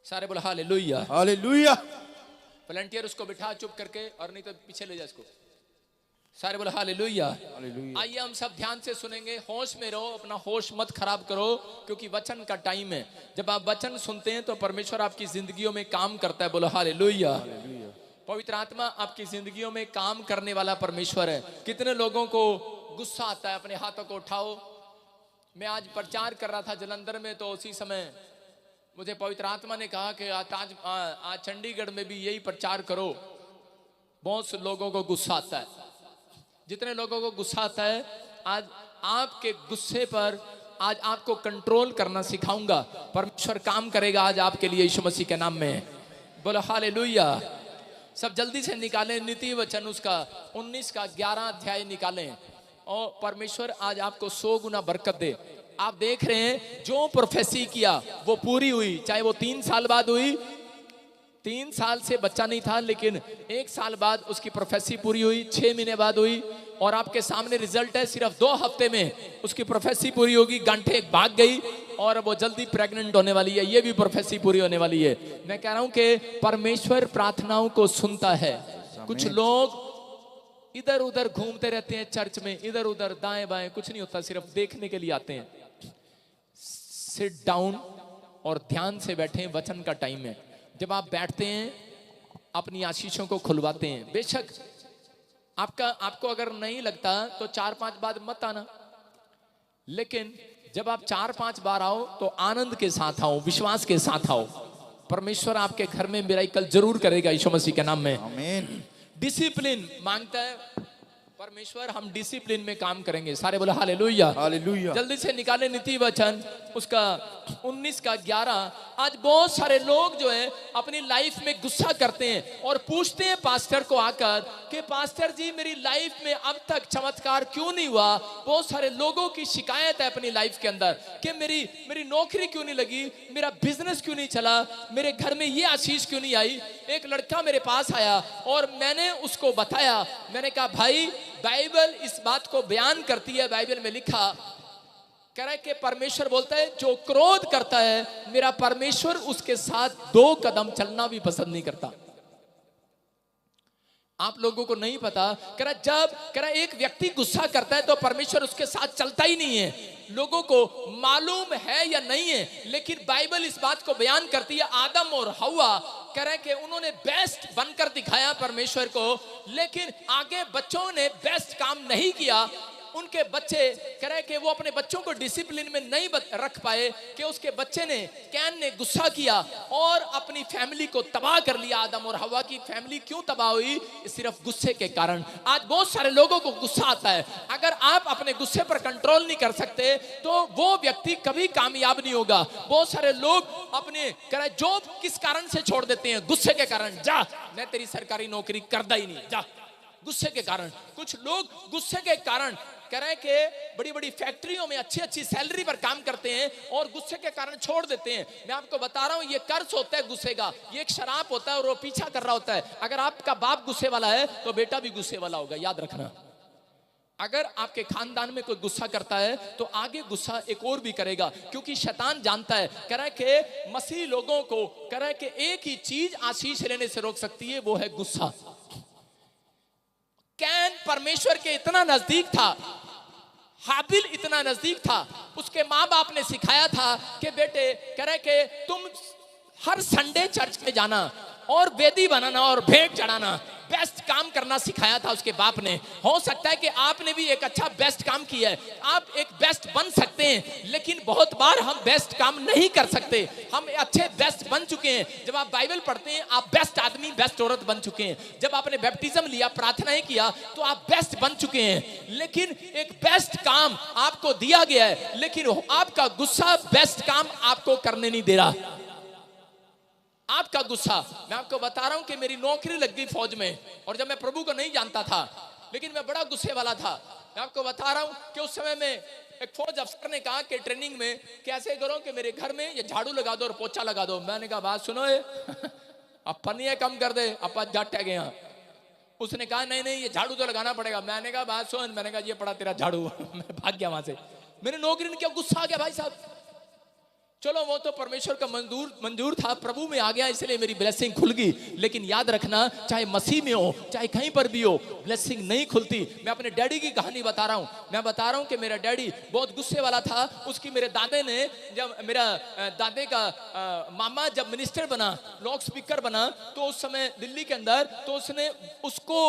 सारे बोला hallelujah. Hallelujah. Volunteer उसको बिठा चुप करके, और नहीं तो पीछे ले जा इसको। सारे बोला हालेलुया। हालेलुया। आइए हम सब ध्यान से सुनेंगे, होश में रहो, अपना होश मत खराब करो, क्योंकि वचन का टाइम है। जब आप वचन सुनते हैं तो परमेश्वर आपकी जिंदगियों में काम करता है। बोलो हालेलुया। पवित्र आत्मा आपकी जिंदगियों में काम करने वाला परमेश्वर है। कितने लोगों को गुस्सा आता है? अपने हाथों को उठाओ। मैं आज प्रचार कर रहा था जलंधर में, तो उसी समय मुझे पवित्र आत्मा ने कहा कि आज चंडीगढ़ में भी यही प्रचार करो। बहुत से लोगों को गुस्सा आता है। जितने लोगों को गुस्सा आता है, आज आपके गुस्से पर आज आपको कंट्रोल करना सिखाऊंगा। परमेश्वर काम करेगा आज आपके लिए यीशु मसीह के नाम में। बोलो हालेलुया। सब जल्दी से निकालें नीति वचन उसका 19 का 11 अध्याय निकालें, और परमेश्वर आज आपको 100 गुना बरकत दे। आप देख रहे हैं जो प्रोफेसी किया वो पूरी हुई, चाहे वो 3 साल बाद हुई। 3 साल से बच्चा नहीं था, लेकिन 1 साल बाद उसकी प्रोफेसी पूरी हुई, 6 महीने बाद हुई, और आपके सामने रिजल्ट है। सिर्फ 2 हफ्ते में उसकी प्रोफेसी पूरी होगी। गांठे भाग गई और वो जल्दी प्रेग्नेंट होने वाली है। ये भी प्रोफेसी पूरी होने वाली है। मैं कह रहा हूं कि परमेश्वर प्रार्थनाओं को सुनता है। कुछ लोग इधर उधर घूमते रहते हैं चर्च में, इधर उधर दाएं बाएं, कुछ नहीं होता, सिर्फ देखने के लिए आते हैं। सिट डाउन और ध्यान से बैठे। वचन का टाइम है। जब आप बैठते हैं अपनी आशीषों को खुलवाते हैं। बेशक आपको अगर नहीं लगता तो 4-5 बार मत आना, लेकिन जब आप 4-5 बार आओ तो आनंद के साथ आओ, विश्वास के साथ आओ। परमेश्वर आपके घर में मिराकल जरूर करेगा यीशु मसीह के नाम में। आमीन। डिसिप्लिन मांगता है परमेश्वर, हम डिसिप्लिन में काम करेंगे। सारे बोले हालेलुया। हालेलुया। जल्दी से निकाले नीति वचन उसका 19 का 11। आज बहुत सारे लोग जो है अपनी लाइफ में गुस्सा करते हैं और पूछते हैं पास्टर को आकर कि पास्टर जी मेरी लाइफ में अब तक चमत्कार क्यों नहीं हुआ। बहुत सारे लोगों की शिकायत है अपनी लाइफ के अंदर कि मेरी नौकरी क्यों नहीं लगी, मेरा बिजनेस क्यों नहीं चला, मेरे घर में ये आशीष क्यों नहीं आई। एक लड़का मेरे पास आया और मैंने उसको बताया, मैंने कहा भाई बाइबल इस बात को बयान करती है। बाइबल में लिखा कह रहा है कि परमेश्वर बोलता है जो क्रोध करता है मेरा परमेश्वर उसके साथ 2 कदम चलना भी पसंद नहीं करता। आप लोगों को नहीं पता। कह रहा एक व्यक्ति गुस्सा करता है तो परमेश्वर उसके साथ चलता ही नहीं है। लोगों को मालूम है या नहीं है, लेकिन बाइबल इस बात को बयान करती है। आदम और हव्वा कह रहे हैं कि उन्होंने बेस्ट बनकर दिखाया परमेश्वर को, लेकिन आगे बच्चों ने बेस्ट काम नहीं किया। उनके बच्चे कह रहे कि वो अपने बच्चों को डिसिप्लिन में नहीं रख पाए, कि उसके बच्चे ने कैन ने गुस्सा किया और अपनी फैमिली को तबाह कर लिया। आदम और हवा की फैमिली क्यों तबाह हुई? सिर्फ गुस्से के कारण। आज बहुत सारे लोगों को गुस्सा आता है। अगर आप अपने गुस्से पर कंट्रोल नहीं कर सकते तो वो व्यक्ति कभी कामयाब नहीं होगा। बहुत सारे लोग अपने कह रहे जॉब किस कारण से छोड़ देते हैं? गुस्से के कारण। जा, मैं तेरी सरकारी नौकरी करता ही नहीं, जा, गुस्से के कारण। कुछ लोग गुस्से के कारण कह रहे हैं कि बड़ी बड़ी फैक्ट्रियों में अच्छी सैलरी पर काम करते हैं और गुस्से के कारण छोड़ देते हैं। मैं आपको बता रहा हूं ये कर्ज होता है गुस्से का, ये एक शराब होता है और वो पीछा कर रहा होता है। अगर आपका बाप गुस्से वाला है तो बेटा भी गुस्से वाला होगा, याद रखना। अगर आपके खानदान में कोई गुस्सा करता है तो आगे गुस्सा एक और भी करेगा, क्योंकि शैतान जानता है। कह रहा है कि मसीह लोगों को कह रहा है कि एक ही चीज आशीष लेने से रोक सकती है, वो है गुस्सा। कैन परमेश्वर के इतना नजदीक था, हाबिल इतना नजदीक था। उसके माँ बाप ने सिखाया था कि बेटे कह रहे कि तुम हर संडे चर्च में जाना और वेदी बनाना और भेंट चढ़ाना, बेस्ट काम करना सिखाया था उसके बाप ने। हो सकता है कि आपने भी एक अच्छा बेस्ट काम किया है, आप एक बेस्ट बन सकते हैं, लेकिन बहुत बार हम बेस्ट काम नहीं कर सकते। हम अच्छे बेस्ट बन चुके हैं। जब आप बाइबल पढ़ते हैं आप बेस्ट आदमी बेस्ट औरत बन चुके हैं। जब आपने बैप्टिज्म लिया, प्रार्थनाएं किया, तो आप बेस्ट बन चुके हैं। लेकिन एक बेस्ट काम आपको दिया गया है, लेकिन आपका गुस्सा बेस्ट काम आपको करने नहीं दे रहा। आपका गुस्सा, मैं आपको बता रहा हूं कि मेरी नौकरी लग गई फौज में, और जब मैं प्रभु को नहीं जानता था, लेकिन मैं बड़ा गुस्से वाला था। मैं आपको बता रहा हूं कि उस समय में एक फौज अफसर ने कहा कि ट्रेनिंग में कैसे करो कि मेरे घर में ये झाड़ू लगा दो और पोछा लगा दो। मैंने कहा बात सुनो, अपन ये कम कर दे, अपन जाट गया। उसने कहा नहीं नहीं ये झाड़ू तो लगाना पड़ेगा। मैंने कहा बात सुन, मैंने कहा ये पड़ा तेरा झाड़ू। मैं भाग गया वहां से। मेरी नौकरी ने क्या गुस्सा आ गया भाई साहब। चलो वो तो परमेश्वर का मंजूर था, प्रभु में आ गया इसलिए मेरी ब्लेसिंग खुल गई। लेकिन याद रखना, चाहे मसीह में हो चाहे कहीं पर भी हो, ब्लेसिंग नहीं खुलती। मैं अपने डैडी की कहानी बता रहा हूँ। मैं बता रहा हूँ कि मेरा डैडी बहुत गुस्से वाला था। उसकी मेरे दादे ने, जब मेरा दादे का मामा जब मिनिस्टर बना, लाउड स्पीकर बना, तो उस समय दिल्ली के अंदर, तो उसने उसको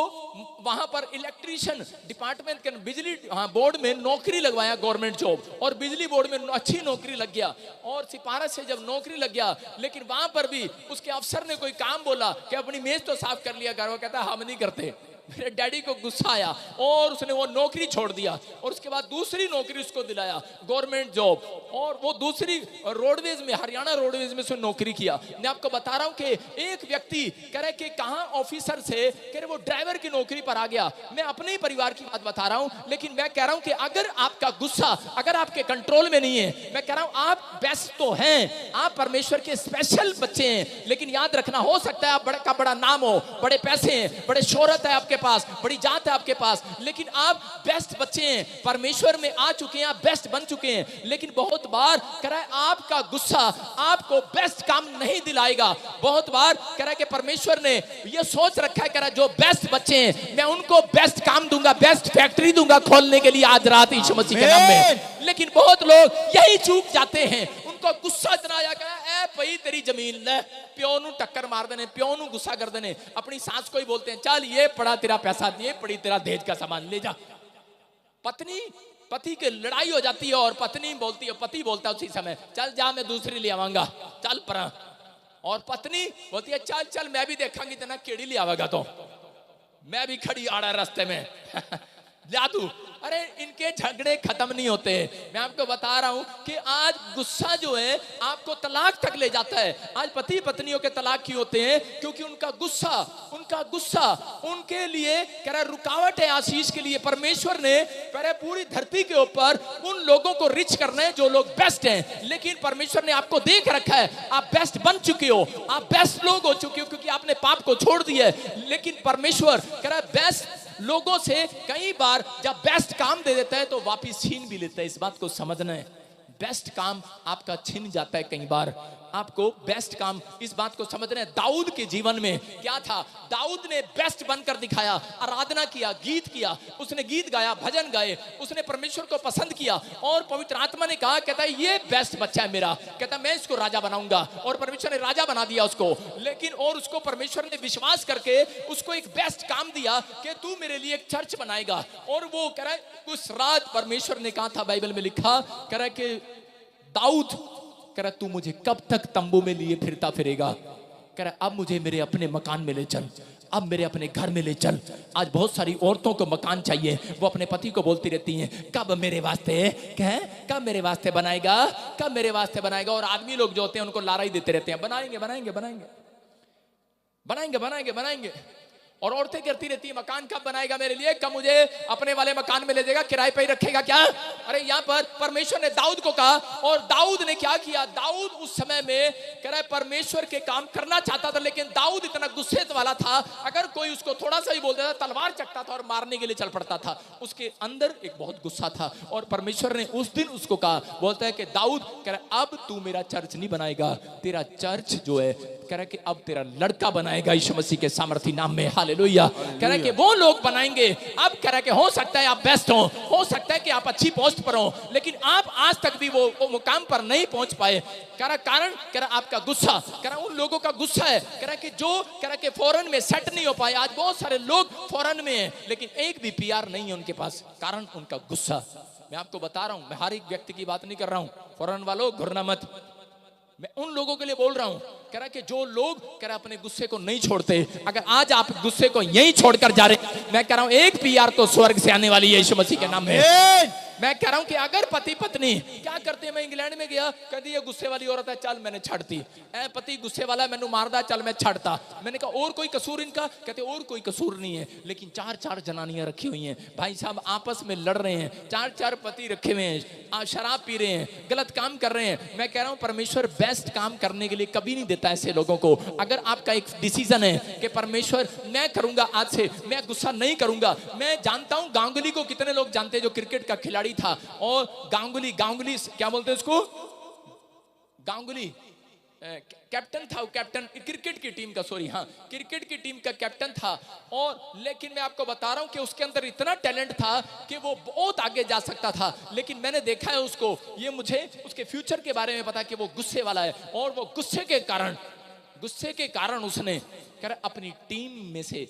वहां पर इलेक्ट्रीशियन डिपार्टमेंट के बिजली बोर्ड में नौकरी लगवाया, गवर्नमेंट जॉब, और बिजली बोर्ड में अच्छी नौकरी लग गया। और सिपारस से जब नौकरी लग गया, लेकिन वहां पर भी उसके अफसर ने कोई काम बोला कि अपनी मेज तो साफ कर लिया कर, वो कहता हम नहीं करते। मेरे डैडी को गुस्सा आया और उसने वो नौकरी छोड़ दिया, और उसके बाद दूसरी नौकरी उसको दिलाया, गवर्नमेंट जॉब, और वो दूसरी रोडवेज में, हरियाणा रोडवेज में उसने नौकरी किया। मैं आपको बता रहा हूं कि एक व्यक्ति कह रहे कि कहां ऑफिसर से कह रहे वो ड्राइवर की नौकरी पर आ गया। मैं अपने ही परिवार की बात बता रहा हूं, लेकिन मैं कह रहा हूं कि अगर आपका गुस्सा अगर आपके कंट्रोल में नहीं है, मैं कह रहा हूं आप बेस्ट तो हैं, आप परमेश्वर के स्पेशल बच्चे हैं, लेकिन याद रखना, हो सकता है आप बड़े का बड़ा नाम हो, बड़े पैसे हैं, बड़े शोहरत है आपके पास, बड़ी जात है आपके पास, लेकिन आप बेस्ट बच्चे हैं, परमेश्वर में आ चुके हैं, आप बेस्ट बन चुके हैं। लेकिन बहुत बार कह रहा है आपका गुस्सा आपको बेस्ट काम नहीं दिलाएगा। बहुत बार कह रहा है कि परमेश्वर ने ये सोच रखा है, कह रहा है जो बेस्ट बच्चे हैं मैं उनको बेस्ट काम दूंगा, बेस्ट फैक्ट्री दूंगा खोलने के लिए आज रात यीशु मसीह के नाम में। लेकिन बहुत लोग यही चूक जाते हैं, उनको गुस्सा इतना आया कि ए भई तेरी जमीन ले, प्यो नु टक्कर मार देने, प्यो नु गुस्सा कर देने, अपनी सास को ही बोलते हैं चल ये पड़ा तेरा पैसा, ये पड़ी तेरा दहेज का सामान ले जा। पत्नी पति की लड़ाई हो जाती है और पत्नी बोलती है, पति बोलता है उसी समय चल जा मैं दूसरी ले आवांगा, चल परा, और पत्नी बोलती है चल चल मैं भी देखूंगी तेना केड़ी ले आवेगा, तो मैं भी खड़ी आड़ा रास्ते में ला तू। अरे इनके झगड़े खत्म नहीं होते। मैं आपको बता रहा हूं कि आज गुस्सा जो है आपको तलाक तक ले जाता है। आज पति पत्नियों के तलाक क्यों होते हैं? क्योंकि उनका गुस्सा उनके लिए कह रहा रुकावट है आशीष के लिए। परमेश्वर ने पूरी धरती के ऊपर उन लोगों को रिच करना है जो लोग बेस्ट हैं, लेकिन परमेश्वर ने आपको देख रखा है, आप बेस्ट बन चुके हो, आप बेस्ट लोग हो चुके हो, क्योंकि आपने पाप को छोड़ दिया है। लेकिन परमेश्वर कह रहा है बेस्ट लोगों से कई बार जब बेस्ट काम दे देता है तो वापिस छीन भी लेता है। इस बात को समझना है, बेस्ट काम आपका छीन जाता है कई बार, आपको बेस्ट काम, इस बात को समझना है। दाऊद के जीवन में क्या था? दाऊद ने बेस्ट बनकर दिखाया, आराधना किया, गीत किया, उसने गीत गाया, भजन गाए, उसने परमेश्वर को पसंद किया, और पवित्र आत्मा ने कहा, कहता है ये बेस्ट बच्चा है मेरा, कहता मैं इसको राजा बनाऊंगा, और परमेश्वर ने राजा बना दिया उसको। लेकिन और उसको परमेश्वर ने विश्वास करके उसको एक बेस्ट काम दिया कि तू मेरे लिए एक चर्च बनाएगा। और वो कह रहा है उस रात परमेश्वर ने कहा था, बाइबल में लिखा, कह रहा है कि दाऊद कह रहा तू मुझे कब तक तंबू में लिए फिरता फिरेगा, कह रहा अब मुझे मेरे अपने मकान में ले चल, अब मेरे अपने घर में ले चल। आज बहुत सारी औरतों को मकान चाहिए, वो अपने पति को बोलती रहती हैं कब मेरे वास्ते, कब मेरे वास्ते बनाएगा, कब मेरे वास्ते बनाएगा। और आदमी लोग जो होते हैं उनको लारा ही देते रहते हैं, बनाएंगे बनाएंगे बनाएंगे बनाएंगे बनाएंगे बनाएंगे। और औरतें करती रहती है मकान कब बनाएगा मेरे लिए, कब मुझे अपने वाले मकान में ले जाएगा, किराए पे ही रखेगा क्या। अरे यहाँ पर परमेश्वर ने दाऊद को कहा, और दाऊद ने क्या किया, दाऊद उस समय में कह रहा है परमेश्वर के काम करना चाहता था, लेकिन दाऊद इतना गुस्से वाला था, अगर कोई उसको थोड़ा सा ही बोलता था तलवार चकता था और मारने के लिए चल पड़ता था। उसके अंदर एक बहुत गुस्सा था, और परमेश्वर ने उस दिन उसको कहा, बोलता है कि दाऊद कह रहा अब तू मेरा चर्च नहीं बनाएगा, तेरा चर्च जो है कह रहा है कि अब तेरा लड़का बनाएगा यीशु मसीह के सामर्थी नाम में। हालेलुया। कह रहा है कि वो लोग बनाएंगे। अब कह रहा है कि हो सकता है आप बेस्ट हो सकता है कि आप अच्छी पोस्ट पर हो, लेकिन आप आज तक भी वो मुकाम पर नहीं पहुंच पाए। कह रहा कारण, कह रहा आपका गुस्सा, कह रहा उन लोगों का गुस्सा है, कह रहा कि जो कह रहा कि फॉरेन में सेट नहीं हो पाए। आज बहुत सारे लोग फॉरेन में हैं, लेकिन एक भी पीआर नहीं है उनके पास, कारण उनका गुस्सा। मैं आपको बता रहा हूं, मैं हर एक व्यक्ति की बात नहीं कर रहा हूं, फॉरेन वालों घुरना मत, मैं उन लोगों के लिए बोल रहा हूं, कह रहा कि जो लोग कह रहा अपने गुस्से को नहीं छोड़ते। अगर आज आप गुस्से को यहीं छोड़कर जा रहे, मैं कह रहा हूं एक पीआर तो स्वर्ग से आने वाली है यीशु मसीह के नाम में। मैं कह रहा हूं कि अगर पति पत्नी क्या करते हैं, मैं इंग्लैंड में गया, कहती ये गुस्से वाली औरत है, चल मैंने छाड़ती, पति गुस्से वाला मैंने मारदा, चल मैं छाड़ता। मैंने कहा और कोई कसूर इनका, कहते और कोई कसूर नहीं है, लेकिन चार चार जनानियां रखी हुई हैं, भाई साहब आपस में लड़ रहे हैं, चार चार पति रखे हुए हैं, शराब पी रहे हैं, गलत काम कर रहे हैं। मैं कह रहा हूं परमेश्वर बेस्ट काम करने के लिए कभी नहीं देता ऐसे लोगों को। अगर आपका एक डिसीजन है कि परमेश्वर मैं करूंगा, आज से मैं गुस्सा नहीं करूंगा। मैं जानता हूं गांगुली को कितने लोग जानते हैं, जो क्रिकेट का खिलाड़ी था, और गांगुली क्या बोलते हैं उसको, गांगुली कैप्टन था, वो कैप्टन क्रिकेट की टीम का, सॉरी हाँ क्रिकेट की टीम का कैप्टन था। और लेकिन मैं आपको बता रहा हूं कि उसके अंदर इतना टैलेंट था कि वो बहुत आगे जा सकता था, लेकिन मैंने देखा है उसको, ये मुझे उसके फ्यूचर के बारे में पता कि वो गुस्से वाला है। और वो गुस्से के कारण उसने अपनी टीम में से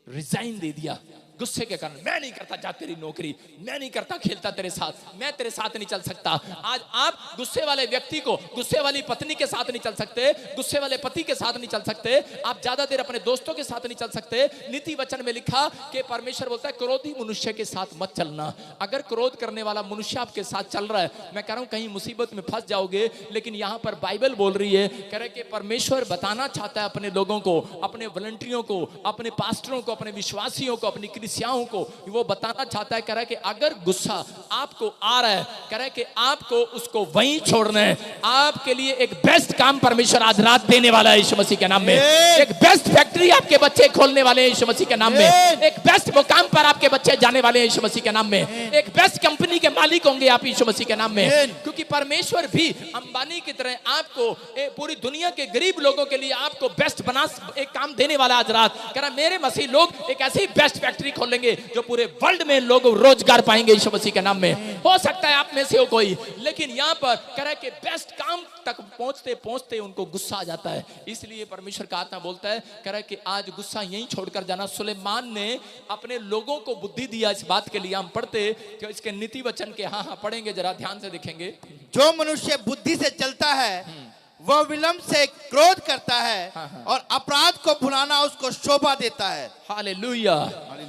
रिजाइन दे दिया। गुस्से के कारण, मैं नहीं करता जा तेरी नौकरी, मैं नहीं करता खेलता तेरे साथ, मैं तेरे साथ नहीं चल सकता। आज आप गुस्से वाले व्यक्ति को, गुस्से वाली पत्नी के साथ नहीं चल सकते, गुस्से वाले पति के साथ नहीं चल सकते, आप ज्यादा देर अपने दोस्तों के साथ नहीं चल सकते। नीति वचन में लिखा कि परमेश्वर बोलता है क्रोधी मनुष्य के साथ मत चलना। अगर क्रोध करने वाला मनुष्य आपके साथ चल रहा है, मैं कह रहा हूं कहीं मुसीबत में फंस जाओगे। लेकिन यहां पर बाइबल बोल रही है, कह रहे कि परमेश्वर बताना चाहता है अपने लोगों को, अपने वॉलंटियरों को, अपने पास्टरों को, अपने विश्वासियों को, अपनी कलीसियाओं को वो बताना चाहता है, कह रहा है कि अगर गुस्सा आपको आ रहा है, कह रहा है कि आपको उसको वहीं छोड़ना है। आपके लिए एक बेस्ट काम परमेश्वर आज रात देने वाला है यीशु मसीह के नाम में। एक बेस्ट फैक्ट्री आपके बच्चे खोलने वाले हैं यीशु मसीह के नाम में। एक बेस्ट मुकाम पर आपके बच्चे जाने वाले हैं यीशु मसीह के नाम में। एक बेस्ट कंपनी के मालिक होंगे आप यीशु मसीह के नाम में। क्योंकि परमेश्वर भी अंबानी की तरह आपको पूरी दुनिया के गरीब लोगों के लिए आपको बेस्ट बना एक काम देने वाला आज रात। कह रहा मेरे मसीह लोग एक ऐसी बेस्ट फैक्ट्री खोलेंगे जो पूरे वर्ल्ड में लोग रोजगार पाएंगे यीशु मसीह के नाम में। हो सकता है आप में से हो कोई, लेकिन यहां पर कह रहा है कि बेस्ट काम तक पहुंचते पहुंचते उनको गुस्सा आ जाता है। इसलिए परमेश्वर का आत्मा बोलता है, कह रहा है कि आज गुस्सा यहीं छोड़कर जाना। सुलेमान ने अपने लोगों को बुद्धि दिया इस बात के लिए। हम पढ़ते कि इसके नीति वचन के, हाँ पढ़ेंगे, जरा ध्यान से देखेंगे। जो मनुष्य बुद्धि से चलता है वह विलंब से क्रोध करता है, और अपराध को भुलाना उसको शोभा देता है। हालेलुया।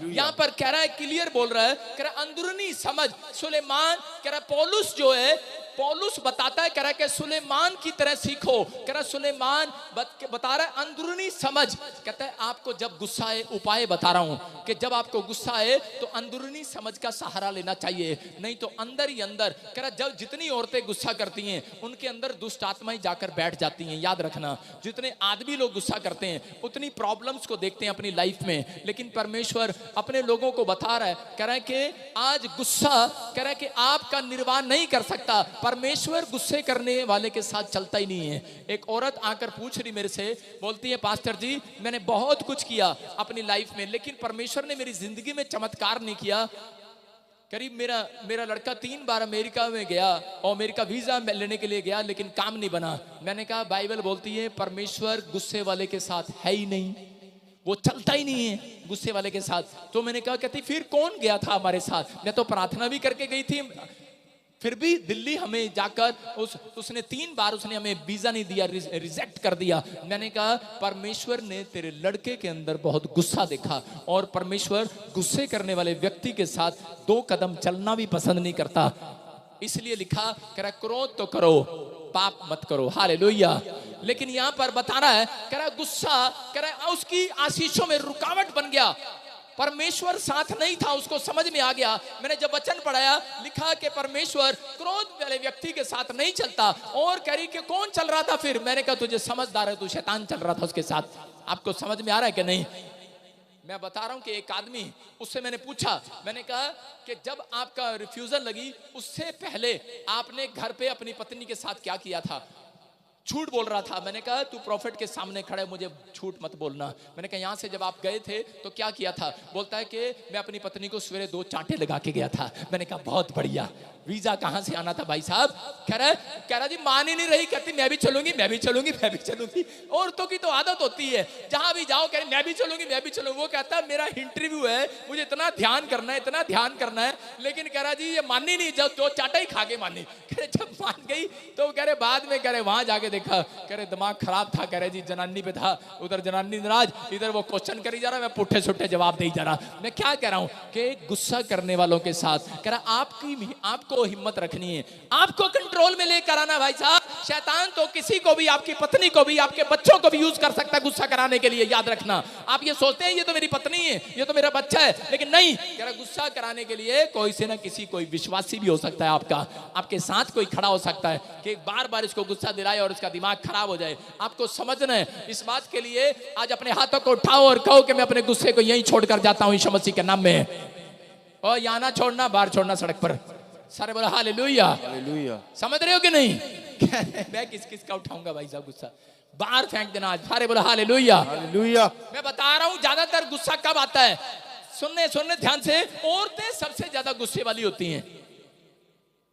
यहाँ पर कह रहा है, क्लियर बोल रहा है, कह रहा अंदरूनी समझ। सुलेमान कह रहा, पौलुस जो है, पौलुस बताता है, कह रहा है कि सुलेमान की तरह सीखो। कह रहा सुलेमान बता रहा है अंदरूनी समझ। कहता है आपको जब गुस्सा आए, उपाय बता रहा हूं कि जब आपको गुस्सा आए तो अंदरूनी समझ का सहारा लेना चाहिए, नहीं तो अंदर ही अंदर। कह रहा जब जितनी औरतें गुस्सा करती हैं उनके अंदर दुष्ट आत्माएं जाकर बैठ जाती हैं। याद रखना, जितने आदमी लोग गुस्सा करते हैं उतनी प्रॉब्लम्स को देखते हैं अपनी लाइफ में। लेकिन परमेश्वर अपने लोगों को बता रहा है, कह रहा है कि आज गुस्सा, कह रहा है कि आपका निर्वाह नहीं कर सकता। परमेश्वर गुस्से करने वाले के साथ चलता ही नहीं है। एक औरत आकर पूछ रही मेरे से, बोलती है पास्टर जी मैंने बहुत कुछ किया अपनी लाइफ में, लेकिन परमेश्वर ने मेरी जिंदगी में चमत्कार नहीं किया। करीब मेरा लड़का 3 बार अमेरिका में गया और अमेरिका वीजा लेने के लिए गया, लेकिन काम नहीं बना। मैंने कहा बाइबल बोलती है परमेश्वर गुस्से वाले के साथ है ही नहीं, वो चलता ही नहीं है गुस्से वाले के साथ। तो मैंने कहा, कहती फिर कौन गया था हमारे साथ? मैं तो प्रार्थना भी करके गई थी, फिर भी दिल्ली हमें जाकर उसने 3 बार उसने हमें वीजा नहीं दिया, रिजेक्ट कर दिया। मैंने कहा परमेश्वर ने तेरे लड़के के अंदर बहुत गुस्सा देखा, और परमेश्वर गुस्से करने वाले व्यक्ति के साथ 2 कदम चलना भी पसंद नहीं करता। इसलिए लिखा, कह रहा क्रोध तो करो पाप मत करो। हालेलुया। लेकिन यहां पर बता रहा है, कह रहा गुस्सा, कह रहा उसकी आशीषों में रुकावट बन गया। परमेश्वर साथ नहीं था, उसको समझ में आ गया। मैंने जब वचन पढ़ाया, लिखा कि परमेश्वर क्रोध वाले व्यक्ति के साथ नहीं चलता। और कह रही कि कौन चल रहा था फिर? मैंने कहा तुझे समझदार है, तू शैतान चल रहा था उसके साथ। आपको समझ में आ रहा है कि नहीं? मैं बता रहा हूं कि एक आदमी, उससे मैंने पूछा, मैंने कहा कि जब आपका रिफ्यूजल लगी उससे पहले आपने घर पे अपनी पत्नी के साथ क्या किया था? झूठ बोल रहा था। मैंने कहा तू प्रॉफिट के सामने खड़े, मुझे झूठ मत बोलना। मैंने कहा यहाँ से जब आप गए थे तो क्या किया था? बोलता है कि मैं अपनी पत्नी को सवेरे 2 चांटे लगा के गया था। मैंने कहा बहुत बढ़िया, वीजा कहाँ से आना था भाई साहब? कह रहा जी मान ही नहीं रही, कहती मैं भी चलूंगी, मैं भी चलूंगी, मैं भी चलूंगी। औरतों की तो आदत होती है, जहां भी जाओ कह रही मैं भी चलूंगी, मैं भी चलूंगी। वो कहता मेरा इंटरव्यू है, मुझे इतना ध्यान करना है, इतना ध्यान करना है। लेकिन कह रहा जी ये मानी नहीं, जब 2 चाटा ही खा के मानी। कह रहे जब मान गई तो कह रहे बाद में, कह रहे वहां जाके देखा, कह रहे दिमाग खराब था, कह रहे जी जनानी पे था, उधर जनानी नाराज, इधर वो क्वेश्चन करी जा रहा, मैं पुट्ठे सुट्ठे जवाब दे जा रहा। मैं क्या कह रहा हूं कि गुस्सा करने वालों के साथ, कह रहा आपको हिम्मत रखनी है, आपको कंट्रोल में लेकर आना भाई साहब। शैतान तो किसी को भी, आपकी पत्नी को भी, आपके बच्चों को भी यूज कर सकता है गुस्सा कराने के लिए। याद रखना, आप ये सोचते हैं ये तो मेरी पत्नी है, ये तो मेरा बच्चा है, लेकिन नहीं, कह रहा गुस्सा कराने के लिए कोई से ना किसी, कोई विश्वासी भी हो सकता है आपका, आपके साथ कोई खड़ा हो सकता है कि बार बार इसको गुस्सा दिलाए और इसका दिमाग खराब हो जाए। आपको समझना है इस बात के लिए आज अपने हाथों को उठाओ और कहो कि मैं अपने गुस्से को यहीं छोड़कर जाता हूं यीशु मसीह के नाम में। और यहाँ ना छोड़ना, बाहर छोड़ना, सड़क पर। सारे बोला हालेलुया। हालेलुया। समझ रहे हो कि नहीं? मैं किस किस का उठाऊंगा भाई साहब गुस्सा, बाहर फेंक देना आज। सारे बोला हालेलुया। हालेलुया। मैं बता रहा हूं ज्यादातर गुस्सा कब आता है, सुनने ध्यान से, औरतें सबसे ज्यादा गुस्से वाली होती हैं,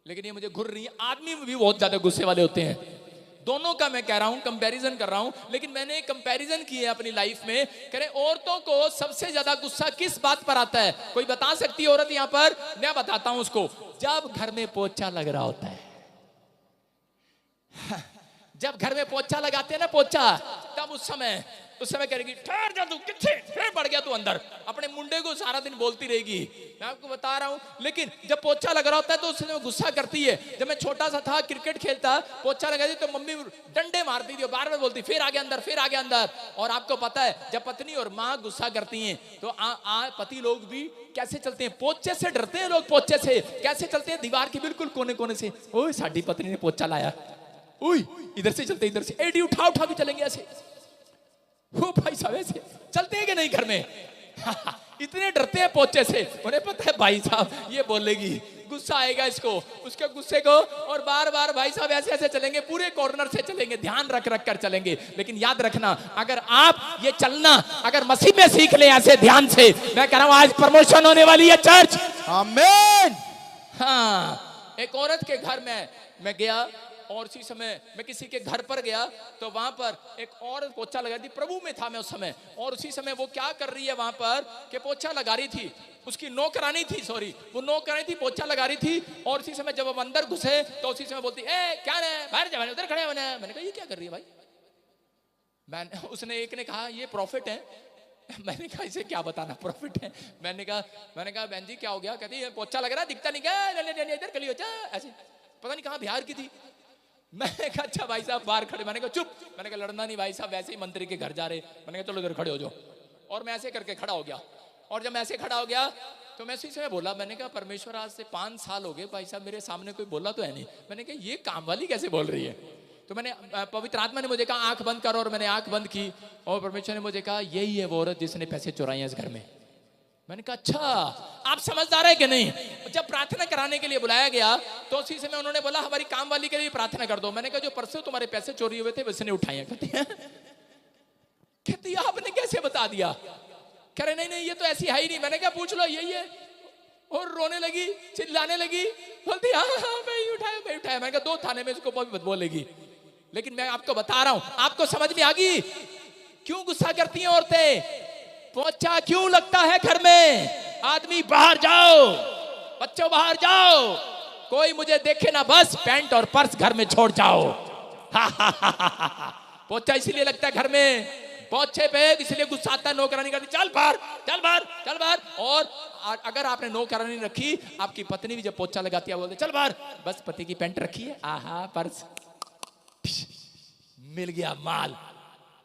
लेकिन ये मुझे घुर रही है, आदमी भी बहुत ज्यादा गुस्से वाले होते हैं। दोनों का मैं कह रहा हूं, कंपैरिजन कर रहा हूं, लेकिन मैंने कंपैरिजन की है अपनी लाइफ में। करें औरतों को सबसे ज्यादा गुस्सा किस बात पर आता है, कोई बता सकती है औरत यहां पर? मैं बताता हूं उसको, जब घर में पोछा लग रहा होता है। जब घर में पोछा लगाते हैं ना, पोछा, तब उस समय करेगी ठहर जा तू, किथे फिर बढ़ गया तू अंदर, अपने मुंडे को सारा दिन बोलती रहेगी। मैं आपको बता रहा हूं, लेकिन जब पोछा लग रहा होता है तो उस समय गुस्सा करती है। जब मैं छोटा सा था, क्रिकेट खेलता, पोछा लगा दी तो मम्मी डंडे मारती थी, बार बार बोलती फिर आगे अंदर, फिर आगे अंदर। और आपको पता है जब पत्नी और माँ गुस्सा करती हैं तो पति लोग भी कैसे चलते हैं, पोछे से डरते हैं लोग। पोछे से कैसे चलते हैं? दीवार के बिल्कुल कोने कोने से, ओए साडी पत्नी ने पोछा लाया, ओए इधर से चलते, इधर से एडी उठा उठा के चलेंगे ऐसे। वो भाई साहब ऐसे चलते हैं कि नहीं घर में? इतने डरते हैं पोछे से, उन्हें पता है भाई साहब ये बोलेगी, गुस्सा आएगा इसको, उसके गुस्से को, और बार बार भाई साहब ऐसे ऐसे चलेंगे, पूरे कॉर्नर से चलेंगे, ध्यान रख रख कर चलेंगे। लेकिन याद रखना, अगर आप ये चलना अगर मसीह में सीख ले ऐसे ध्यान से, मैं कह रहा हूं आज प्रमोशन होने वाली है चर्च। आमीन। हाँ, एक औरत के घर में मैं गया, और उसी समय मैं किसी के घर पर गया तो वहां पर एक औरत पोछा लगा थी, प्रभु में था मैं उस समय, और उसी समय वो क्या कर रही है वहां पर कि पोछा लगा रही थी, उसकी नौकरानी थी, सॉरी वो नौकरानी थी, पोछा लगा रही थी। और उसी समय जब हम अंदर घुसे तो उसी समय बोलती ए क्या है बाहर जा, उधर खड़े होने। मैंने कहा ये क्या कर रही है भाई? उसने एक ने कहा ये प्रॉफिट है। मैंने कहा इसे क्या बताना प्रॉफिट है? मैंने कहा बहन जी क्या हो गया? कहती पोछा लग रहा दिखता नहीं क्या, इधर खड़ी हो जा, ऐसे पता नहीं कहाँ बिहार की थी। मैंने कहा अच्छा भाई साहब बाहर खड़े, मैंने कहा चुप, मैंने कहा लड़ना नहीं भाई साहब, वैसे ही मंत्री के घर जा रहे, मैंने कहा चलो इधर खड़े हो जाओ। और मैं ऐसे करके खड़ा हो गया, और जब मैं ऐसे खड़ा हो गया तो मैं उसी समय बोला, मैंने कहा परमेश्वर आज से 5 साल हो गए भाई साहब मेरे सामने कोई बोला तो है नहीं। मैंने कहा ये काम वाली कैसे बोल रही है? तो मैंने पवित्र आत्मा ने मुझे कहा आंख बंद करो, और मैंने आंख बंद की, और परमेश्वर ने मुझे कहा यही है वो औरत जिसने पैसे चुराए हैं इस घर में। मैंने कहा अच्छा आप समझदार है कि नहीं? जब प्रार्थना कराने के लिए बुलाया गया तो उसी समय उन्होंने बोला हमारी काम वाली के लिए प्रार्थना कर दो। मैंने कहा जो परसों तुम्हारे पैसे चोरी हुए थे वैसे उठाए हैं। कहती आपने कैसे बता दिया? कह रहे नहीं ये तो ऐसी है ही नहीं। मैंने कहा पूछ लो यही है। और रोने लगी, चिल्लाने लगी, बोलती हाँ मैं ही उठाया। मैंने कहा 2 थाने में इसको बोलेगी। लेकिन मैं आपको बता रहा हूं, आपको समझ में आ गई क्यों गुस्सा करती हैं औरतें? पोछा क्यों लगता है घर में? आदमी बाहर जाओ, बच्चों बाहर जाओ, कोई मुझे देखे ना, बस पैंट और पर्स घर में छोड़ जाओ। पोछा इसीलिए लगता है घर में, पोछे पे इसलिए गुस्सा आता है, नौकरानी करती चल बाहर चल बाहर चल बाहर। और अगर आपने नौकरानी रखी, आपकी पत्नी भी जब पोछा लगाती है बोलते चल बाहर, बस पति की पैंट रखी है, आहा पर्स मिल गया माल।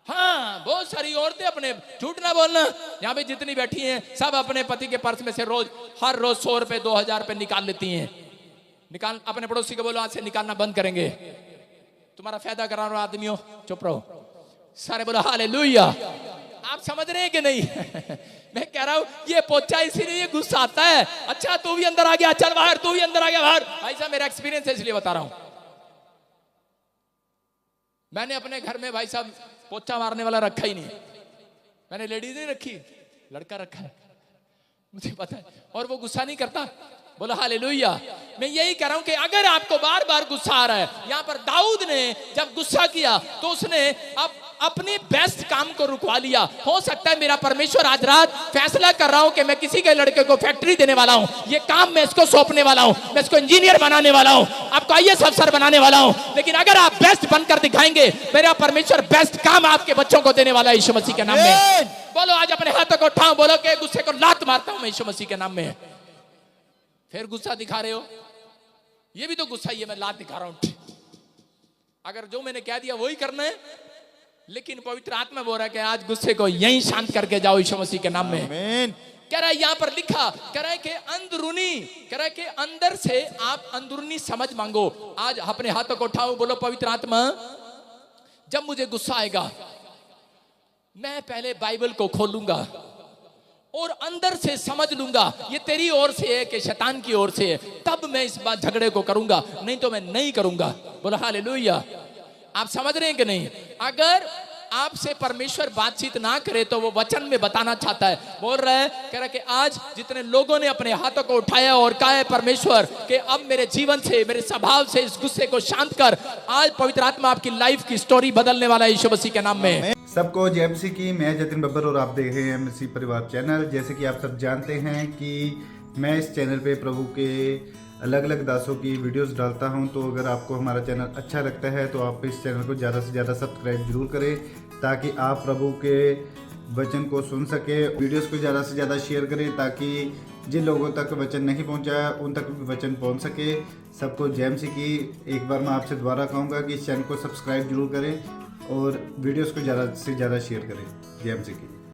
हाँ बहुत सारी औरतें, अपने झूठ ना बोलना, यहाँ पे जितनी बैठी हैं सब अपने पति के पर्स में से हर रोज 100 रुपए 2000 रुपए निकाल लेती हैं। निकाल, अपने पड़ोसी को बोलो आज से निकालना बंद करेंगे, तुम्हारा फायदा करा रहा आदमियों, चुप रहो। सारे बोलो हालेलुया। आप समझ रहे हैं कि नहीं? मैं कह रहा हूं ये पोछा इसीलिए गुस्सा आता है। अच्छा तू भी अंदर आ गया, चल बाहर, तू भी अंदर आ गया बाहर। भाई साहब मेरा एक्सपीरियंस है इसलिए बता रहा हूं। मैंने अपने घर में भाई साहब पोछा मारने वाला रखा ही नहीं, मैंने लेडीज नहीं रखी, लड़का रखा है, मुझे पता है, और वो गुस्सा नहीं करता। बोलो हालेलुया। मैं यही कह रहा हूं कि अगर आपको बार बार गुस्सा आ रहा है, यहां पर दाऊद ने जब गुस्सा किया तो उसने अब अपने बेस्ट काम को रुकवा लिया। हो सकता है मेरा परमेश्वर आज रात फैसला कर रहा हूं कि मैं किसी के लड़के को फैक्ट्री देने वाला हूं, ये काम मैं इसको सौंपने वाला हूं, मैं इसको इंजीनियर बनाने वाला हूं, आपको IAS अफसर बनाने वाला हूं। लेकिन अगर आप बेस्ट बनकर दिखाएंगे, मेरा परमेश्वर बेस्ट काम आपके बच्चों को देने वाला है यीशु मसीह के नाम में। बोलो आज अपने हाथों को उठाओ, बोलो कि गुस्से को लात मारता हूं मैं यीशु मसीह के नाम में। फिर गुस्सा दिखा रहे हो, ये भी तो गुस्सा ही है, मैं लात दिखा रहा हूं। अगर जो मैंने कह दिया वही करना है, लेकिन पवित्र आत्मा बोल रहा है कि आज गुस्से को यहीं शांत करके जाओ यीशु मसीह के नाम में। आमीन। कह रहा है यहां पर लिखा, कह रहा है कि अंदरूनी, कह रहा है कि अंदर से आप अंदरूनी समझ मांगो। आज अपने हाथों को उठाओ, बोलो पवित्र आत्मा जब मुझे गुस्सा आएगा मैं पहले बाइबल को खोलूंगा और अंदर से समझ लूंगा ये तेरी ओर से है कि शैतान की ओर से है, तब मैं इस बात झगड़े को करूंगा, नहीं तो मैं नहीं करूंगा। बोला हालेलुया। आप समझ रहे हैं कि नहीं? अगर आपसे परमेश्वर बातचीत ना करे तो वो वचन में बताना चाहता है, बोल रहा है, कह रहा है कि आज जितने लोगों ने अपने हाथों को उठाया और कहा है परमेश्वर कि अब मेरे जीवन से, मेरे स्वभाव से इस गुस्से को शांत कर, आज पवित्र आत्मा आपकी लाइफ की स्टोरी बदलने वाला है यीशु मसीह के नाम में। सबको जय मसीह की। मैं जतिन बब्बर और आप देख रहे हैं मसीह परिवार चैनल। जैसे कि आप सब जानते हैं कि मैं इस चैनल पे प्रभु के अलग अलग दासों की वीडियोस डालता हूं, तो अगर आपको हमारा चैनल अच्छा लगता है तो आप इस चैनल को ज़्यादा से ज़्यादा सब्सक्राइब जरूर करें, ताकि आप प्रभु के वचन को सुन सके। वीडियोस को ज़्यादा से ज़्यादा शेयर करें, ताकि जिन लोगों तक वचन नहीं पहुंचा उन तक भी वचन पहुंच सके। सबको जय मसीह की। एक बार मैं आपसे दोबारा कहूँगा कि इस चैनल को सब्सक्राइब जरूर करें और वीडियोस को ज़्यादा से ज़्यादा शेयर करें। जय मसीह की।